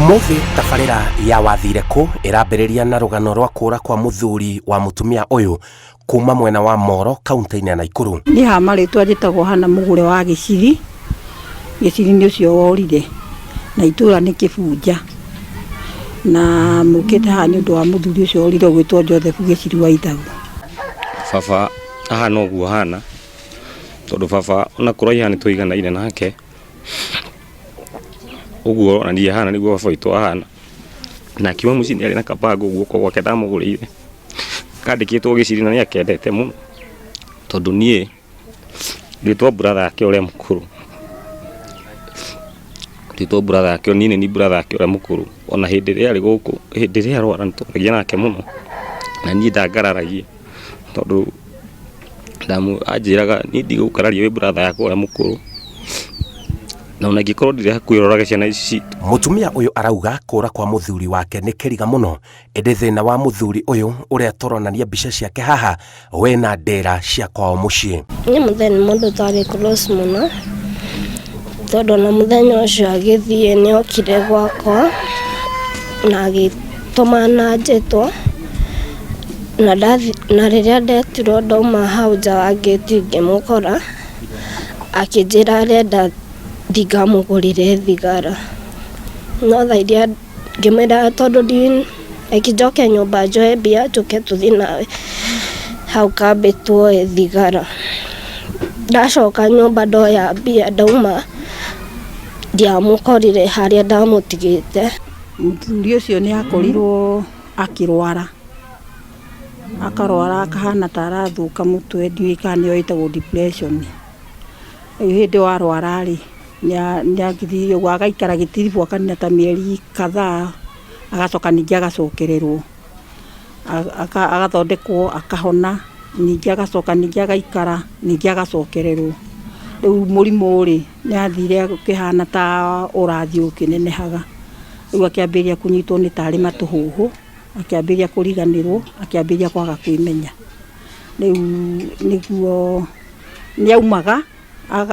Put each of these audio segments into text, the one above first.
Umuthi tabarira ya wathire ku irambiriria na rugano rwa kura kwa muthuri wa mutumia uyu kuma mwena wa Moro kaunti-ini ya Naikuru. Ni hama ritwa njitagwo Hana Mugure wa Giciri. Giciri ni ucio worire na itura ni Kibunja na mukite haha ni undu wa muthuri ucio worire gwitwo Joseph Giciri wa Ithagu. Baba ahana uguo hana tondu baba ona kuraiha ni tuiganaine nake uguo na ndiye hana niguo baba itu ahana na kiwa mucini ari na kabango guoko gwake ndamugurire kandikitwo Giciri na ni akendete muno tondu nie nditwo brother yake uria mukuru nditwo brother yake nini ni brother yake uria mukuru ona hindi ria ari guku hindi ria arwara nitwaragia nake muno na ni ndangararagia tondu ndamu ajiraga ni ndigukararia we brother yake uria mukuru na ona gikorwo ndire hakuirorage ciana ici. Mutumia uyu arauga kura kwa muthuri wake ni kiriga muno indi thina wa muthuri uyu uria toronania mbica ciake haha wena ndera cia kwao mucii. Ni muthenya mundu tari close muno tondu na muthenya ucio agithie ni okire gwakwa na agituma na njitwa na riria ndetirwo ndauma hau nja wa gate ngimukora akinjira arenda ndigamugurire thigara no tha iria ngimera tondu ndi ekijoke nyumba njoe mbia njuke tuthi nawe hau kambitwo thigara ndacoka nyumba ndoya mbia ndauma ndiamukorire haria ndamutigite. Muthuri ucio ni akorirwo akirwara akarwara akahana tarathuka mutwe ndiikani oitagwo depression. Hindi warwara ri nyagithi wagaikara gitiribu akanina ta mieri kadhaa agacoka ningi agacokererwo agathondekwo akahona ningi agacoka ningi agaikara ningi agacokererwo. Riu murimu uri ni athire kihana ta urathi ukinenehaga riu akiambiria kunyitwo ni tari matuhuhu akiambiria kuriganirwo akiambiria kwaga kwimenya. Riu niguo niaumaga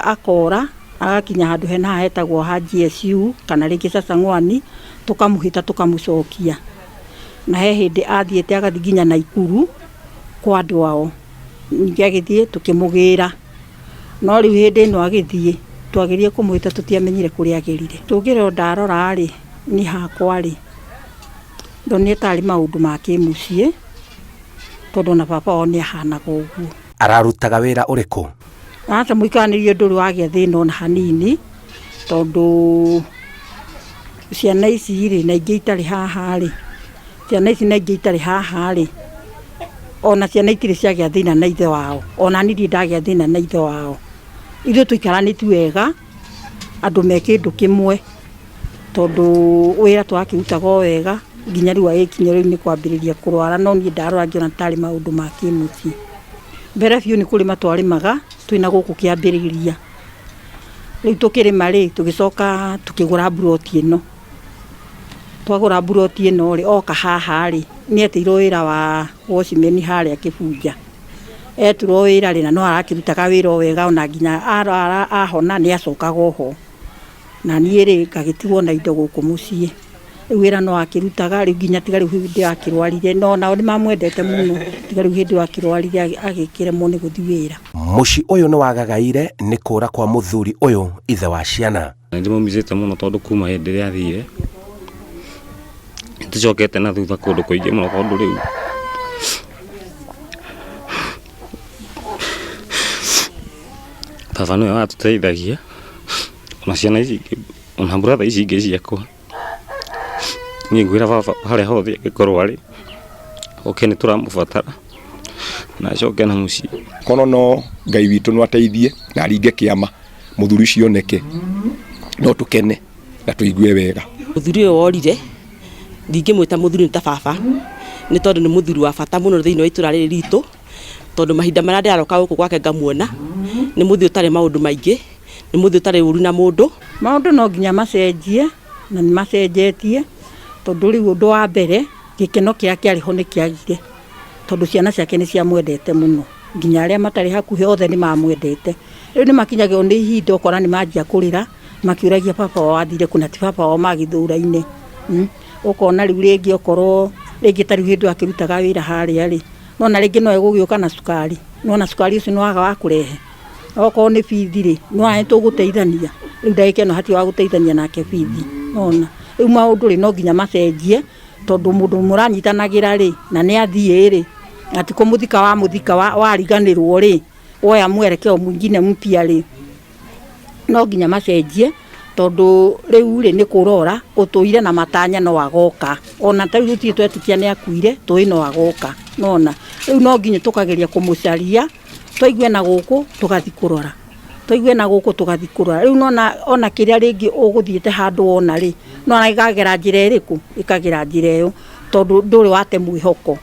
akora agakinya handu hena hetagwo ha GSU kana ringi Sasang'wani tukamuhita tukamucokia na he hindi athiete agathi nginya Naikuru kwa andu ao ningi agithie tukimugira no riu hindi no agithie twagirie kumuhita tutiamenyire kuria agirire tugire ndarora ri ni hakwa ri ndonire tari maundu ma kimucie tondu na papa oni ahanaga uguo. Ararutaga wira uriku? Ata muikanirio nduru wagia thina ona hanini tondu ciana ici ri na ingi itari haha ri ciana ici na ingi itari haha ri ona ciana itiri ciagia thina na ithe wao ona niri ndagia thina na ithe wao ithu tuikaranitu wega andu me kindu kimwe tondu wira twakirutaga wega nginya riu agikinya riu ni kwambiriria kurwara no ni ndarora ngiona tari maundu ma kimuci mbere biu ni kurima twarimaga twina guku kiambiriria riu tukirima ri tugicoka tukigura buroti ino twagura buroti ino ri oka haha ri ni etirwo wira wa wocimeni haria Kibunja etirwo wira ri na no arakirutaga wira wega ona nginya ahona ni acokaga ho na ni ri ngagitigwo na indo guku mucii wira no akirutaga riu nginya tiga riu hindi akirwarire no nao ni mamwendete muno tiga riu hindi akirwarire agikire mu ni guthi wira. Muci uyu ni wagagaire ni kura kwa muthuri uyu ithe wa ciana. Ndimumizite muno tondu kuma hindi ria athire tucokete na thutha kundu kuingi muno tondu riu baba niwe atuteithagia ona ciana ici ona brother ici ingi ciakwa ni ngwira baba haria hothe gikorwo ari oke ni turamubatara na coke na muci kono no Ngai witu no ateithie na ringe kiama muthuri cio neke no tukene na tuigue wega. Muthuri uyu worire ndingimwita muthuri ta baba ni tondu ni muthuri wa bata muno thiini wa itura riri ritu tondu mahinda maria ndaroka guku gwake ngamuona ni muthuri utari maundu maingi ni muthuri utari uru na mundu maundu no nginya macenjie na ni macenjetie tondu riu undu wa mbere gikeno kiake ariho ni kiagire tondu ciana ciake ni ciamwendete muno nginya aria matari hakuhi othe ni mamwendete riu ni makinyagio ni ihinda ukora ni manjia kurira makiuragia papa wathire kuna ti papa wa magithura-ini ukona riu ringi okorwo ringi tari hindu akirutaga wira haria ri nona ringi no egugioka na sukari nona sukari ucio no aga wa kurehe okorwo ni bithi ri no ae tuguteithania riu ndagike no hati wa guteithania nake bithi nona riu maundu ri no nginya macenjie tondu mundu muranyitanagira ri na ni athie ri ati kumuthika wa riganirwo ri oya mwerekeo mwingine mpya ri no nginya macenjie tondu riu ri ni kurora utuire na matanya no agoka ona tari ruti twetikia ni akuire tui no agoka nona riu no nginya tukageria kumucaria twaigwe na guku tugathi kurora twaigwe na guku tugathi kurora riu nona ona kiria ringi uguthiete handu ona ri nona igagera njira iriku ikagira njira iyo tondu nduri wate mwihoko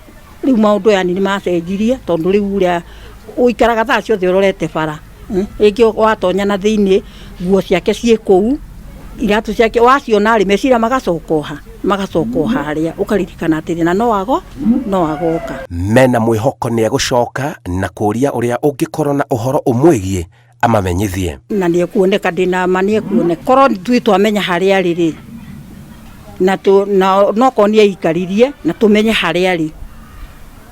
riu maundu yani ni macenjirie tondu riu ria uikaraga thaa ciothe urorete bara ringi watonya na thiini nguo ciake cie kou iratu ciake waciona ri meciria magacoka haria ukaririkana atiri na no agoka mena mwihoko ni egucoka na kuria uria ungikorwo na uhoro umwigie amamenyithie na ni ekuoneka ndina manie kuoneka korwo twi twamenya haria riri na no konie ikaririe na tumenye haria ri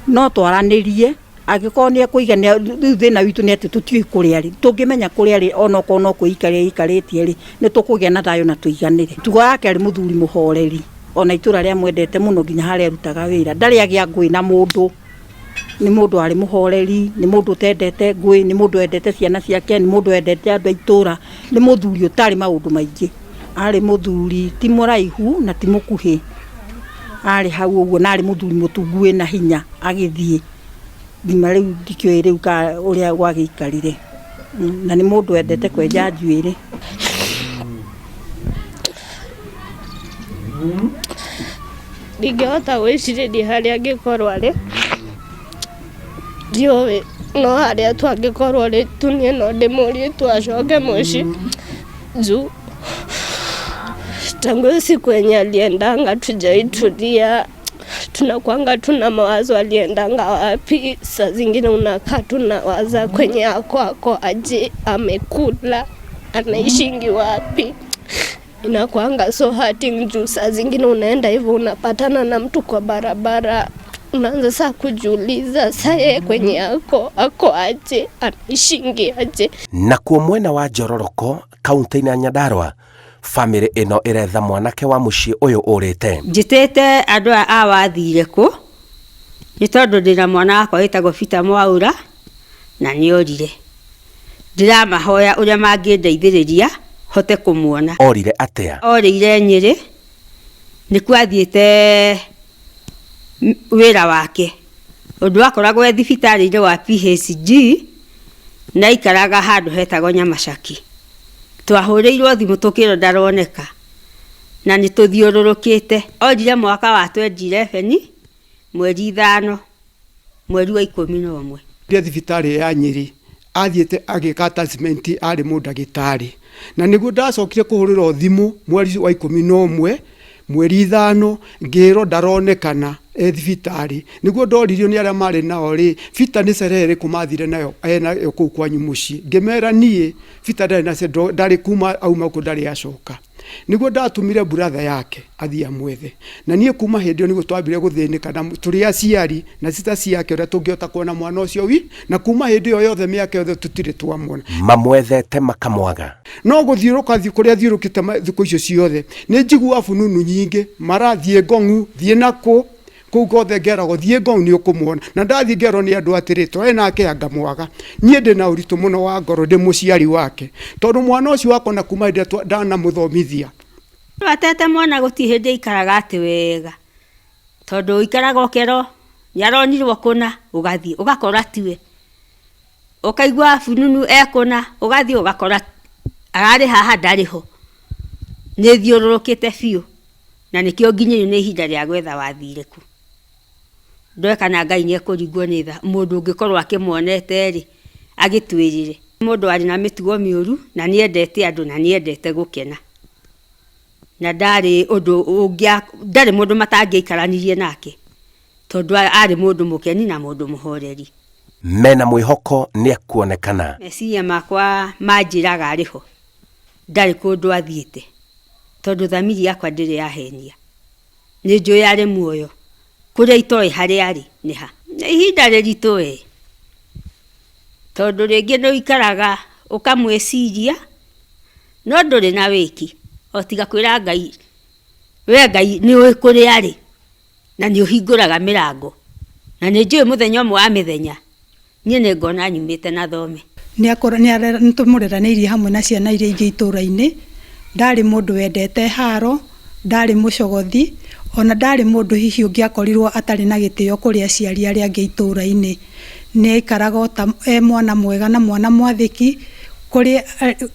no twaranirie agikorwo ni ekuigania thina witu ni ati tutiui kuria ri tungimenya kuria ri ona kono ikaritie ri ni tukugia na thayo na tuiganire tugo yake ari muthuri muhoreri ona itura ria mwendete muno nginya haria rutaga wira ndari agia ngui na mundu ni mundu ari muhoreri ni mundu tendete ngui ni mundu endete ciana ciake ni mundu endete andu itura ni muthuri utari maundu maingi ari muthuri ti muraihu na ti mukuhi ari hau uguo na ari muthuri mutungu na hinya agithie thima riu ndikio riu ka uria gwagiikarire na ni mundu endete kwenja njuire ndingehota gwiciriria haria angikorwo ari ndiũĩ no haria twangikorwo ri tunie no ndimurie twacoke muci juu tangu siku yenye aliendanga tujaitulia tunakuanga tuna mawazo aliendanga wapi. Saa zingine unakaa tunawaza kwenye ako aje, amekula, anaishingi wapi. Inakuanga so hurting juu saa zingine unaenda hivyo unapatana na mtu kwa barabara, unaanza saa kujiuliza saa kwenye ako aje, anaishingi aje. Na kuo mwena wa Njororoko kaunti-inĩ ya Nyandarua, family ino iretha mwanake wa muciĩ uyu urite. Njitete andu a wathire ku ni tondu ndina mwana wakwa witagwo Peter Mwaura na ni orire. Ndiramahoya uria mangindeithiriria hote kumuona. Orire atia? Orire Nyeri ni kwathiete wira wake. Undu akoragwo thibitari-inĩ wa PHG na ikaraga handu hetagwo Nyamacaki. Twahurirwo thimu tukiro ndaroneka na ni tuthiururukite. Orire mwaka wa 2011 mweri 5 mweri wa 11. Ndia thibitari ya Nyeri athiete agika attachment ari mundagitari na niguo ndacokire kuhurirwo thimu mweri wa 11 mweri 5 ngiro ndaronekana thibitari. Niguo ndoririo ni aria mari nao ri Peter ni serere kumathire nayo ena ku kwanyu muci ngimera nie Peter ndari na ndari kuma auma ku ndari acoka. Niguo ndatumire brother yake athia mwethe na nie kuma hendio niguo twambire guthinika na turi aciari na sister ciake uria tungiota kuona mwana ucio wi na kuma hendio yothe miake yothe tutire twamona mamwethete makamwaga no guthiuruka kuria thiurukite thiku icio ciothe ni njigua fununu nyingi marathie Ngong'u thie nako kugothe ngerago thie Ngong'u ni ukumwona na ndathi ngero ni andu atirito nake anga mwaga nie ndina uritu muno wa ngoro ndi muciari wake tondu mwana ucio wako na kuma ndana muthomithia atete mwana guti hindi ikaraga ati wega tondu ikaraga okero yaronirwo kuna ugathi ugakora tiwe ukaigwa fununu ekuna ugathi ugakora arari haha ndariho ni thiururukite biu na nikio nginye ni ihinda ria gwetha wathire ku ndoeka na Ngai ni ekuringwo ni tha mundu ungikorwo akimonete ri agitwirire mundu ari na mitugo miuru na ni endete andu na ni endete gukena na ndari undu ungia ndari mundu matangiikaranirie nake tondu ari mundu mukeni na mundu muhoreri mena mwihoko ni ekuonekana meciria makwa manjiraga ariho ndari kundu athiite tondu thamiri yakwa ndiri yahenia nĩ njũĩ arĩ muoyo kũrĩa itoĩ harĩa arĩ nĩ ha. Nĩ ihinda rĩritũ tondũ rĩngĩ nĩ ũikaraga ũkamwĩciria no ndũrĩ na wĩki o tiga kwĩra Ngai we Ngai nĩ ũĩ kũrĩa arĩ na nĩ ũhingũraga mĩrango na nĩ njũĩ mũthenya ũmwe wa mĩthenya niĩ nĩ ngona nyumĩte na thome. Nĩ tũmũreranĩirie hamwe na ciana iria ingĩ itũũra-inĩ. Ndarĩ mũndũ wendete haro, ndarĩ mũcogothi, ona ndarĩ mũndũ hihi ũngĩakorirwo atarĩ na gĩtĩo kũrĩ aciari arĩa angĩ itũũra-inĩ. Nĩ aikaraga ta mwana mwega na mwana mwathĩki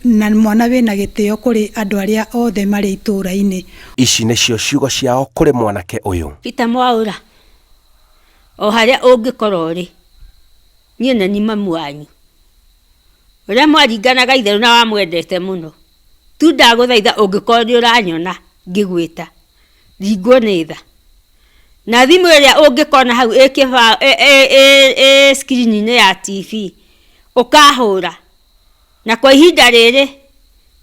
na mwana wĩna gĩtĩo kũrĩ andũ arĩa othe marĩ itũũra-inĩ. Ici nĩcio ciugo ciao kũrĩ mwanake ũyũ. Peter Mwaũra, o harĩa ũngĩkorwo ũrĩ, niĩ nĩ ni mamu wanyu ũrĩa mwaringanaga itherũ na wamwendete mũno. Tu ndagũthaitha ũngĩkorwo nĩ ũranyona ngĩgwĩta ringwo nĩ tha, na thimũ ĩrĩa ũngĩkona hau screen-inĩ ya TV ũkahũra, na kwa ihinda rĩrĩ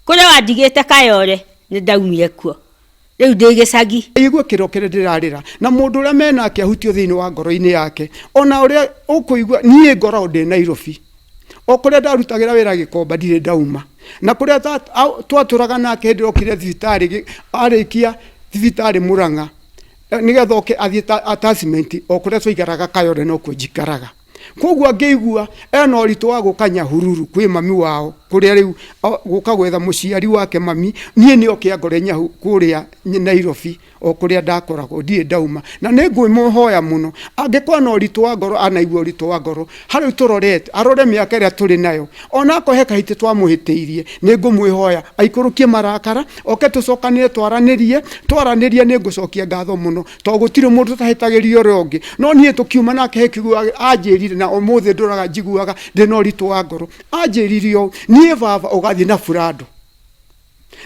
kũrĩa wandigĩte Kayore nĩ ndaumire kuo, rĩu ndĩ gĩcagi. Igua kĩrokere ndĩrarĩra na mũndũ ũrĩa menake ahutio thĩinĩ wa ngoro-inĩ yake, ona ũrĩa ũkũigua niĩ ngoragwo ndĩ Nairobi, o kũrĩa ndarutagĩra wĩra Gĩkomba ndirĩ ndauma, na kũrĩa twatũraga nake hĩndĩ okire thibitarĩ arĩkia thibitarĩ Mũrang'a nĩgetha oke athiĩ attachment o kũrĩa twaikaraga Kayore no kuo njikaraga. Koguo ngĩigua ena ũritũ wa gũka Nyahururu kwĩ mami wao kũrĩa rĩu gũka gwetha mũciari wake mami, niĩ nĩo kĩangore nyahu kũrĩa Nairobi o kũrĩa ndakoragwo ndirĩ ndauma, na nĩ ngwĩmũhoya mũno angĩkorwo na ũritũ wa ngoro, anaigua ũritũ wa ngoro harĩ tũrorete arore mĩaka ĩrĩa tũrĩ nayo, ona akohe kahĩtĩ twamũhĩtĩirie nĩ ngũmwĩhoya aikũrũkie marakara oke tũcokanĩre twaranĩrie nĩ ngũcokia ngatho mũno tondũ gũtirĩ mũndũ tahĩtagĩrio ũrĩa ũngĩ, no niĩ tũkiuma nake hĩkiguaga anjĩrire na ũmũthĩ ndũraga njiguaga ndĩna ũritũ wa ngoro, anjĩrire ũũ niĩ baba ũgathiĩ na burando.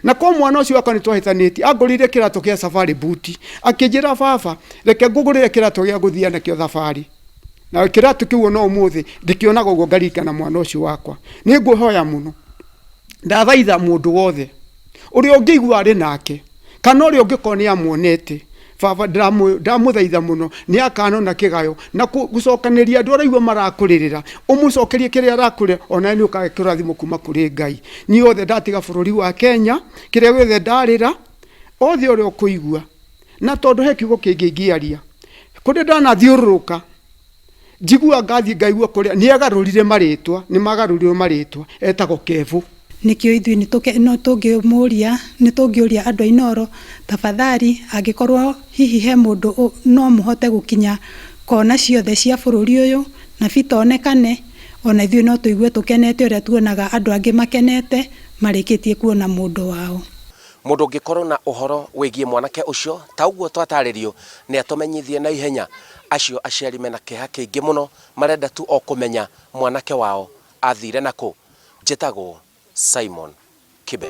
Na kwa mwana ũcio wakwa nĩ twahĩtanĩtie angũrire kĩratũ kĩa safari boot akĩnjĩra baba reke ngũgũrĩre kĩratũ gĩa gũthiĩ nakĩo thabarĩ, na kĩratũ kĩu no ũmũthĩ ndĩkĩonaga ũguo ngaririkana mwana ũcio wakwa. Nĩ ngũhoya mũno ndathaitha mũndũ wothe ũrĩa ũngĩigua arĩ nake kana ũrĩa ũngĩkorwo nĩ amuonete, baba ndamũthaitha mũno nĩ akanona kĩgayo na gũcokanĩria andũ araigua marakũrĩrĩra ũmũcokerie kĩrĩa arakũrĩra, ona nĩ ũkage kĩrathimo kuma kũrĩ Ngai. Niĩ othe ndatiga bũrũri wa Kenya kĩrĩa gĩothe ndarĩra othe ũrĩa ũkũigua, na tondũ he kiugo kĩngĩ ingĩaria kũrĩa ndanathiũrũrũka njigua ngathi ngaigua kũrĩa nĩ agarũrire marĩtwa, nĩ magarũrire marĩtwa etagwo Kevo. Nikio ithuĩ no tũngĩmũria nĩ tũngĩũria andũ a Inoro tafadhali angĩkorwo hihi he mũndũ no mũhote gũkinya kona ciothe cia bũrũri ũyũ na bita onekane, ona ithuĩ no tũigue tũkenete ũrĩa tuonaga andũ angĩ makenete marĩkĩtie kuona mũndũ wao. Mũndũ ũngĩkorwo na ũhoro wĩgiĩ mwanake ũcio ta ũguo twatarĩrio nĩ atũmenyithie na ihenya. Acio aciari mena kĩeha kĩingĩ mũno marenda tu o kũmenya mwanake wao athire nakũ. Njĩtagwo Simon Kibe.